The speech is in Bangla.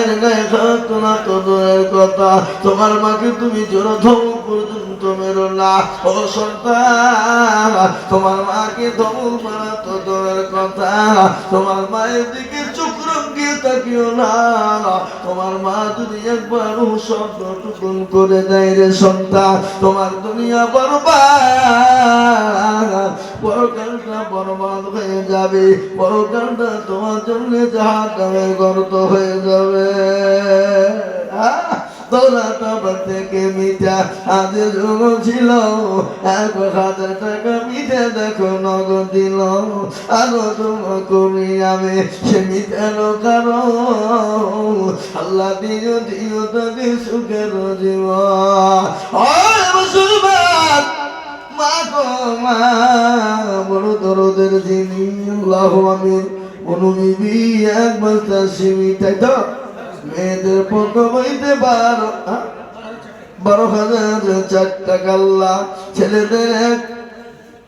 মায়ের গায়ে হাত না তো দূরের কথা, তোমার মাকে তুমি জোরধম পর্যন্ত মেরো না। ও সন্তান, তোমার মাকে ধমক মারা তো দূরের কথা, তোমার মায়ের দিকে চোখ রঙিয়ে তাকিও না। তোমার মা যদি একবার শব্দ টুকুন করে দেয় রে সন্তান, তোমার দুনিয়া বরবাদ, পরকালটা বরবাদ হয়ে যাবে, পরকালটা তোমার জন্য জাহান্নামের গর্ত হয়ে যাবে। দৌলতা থেকে মিঠা আজ যুগ ছিল, 1,000 টাকা মিঠে দেখো নগদ দিল। আরো তোমার করি আমি সে মিঠানো কারো, আল্লাহ দিও দিও তাকে সুখের জীবন। মুসলমান মা গো মা, বড় দরদের যিনি, আল্লাহ আমিন। অনুবিবি এক বস্তা সিমি, তাই তো মেয়েদের পক্ষ হইতে 12,000 4 টাকা আল্লাহ, ছেলেদের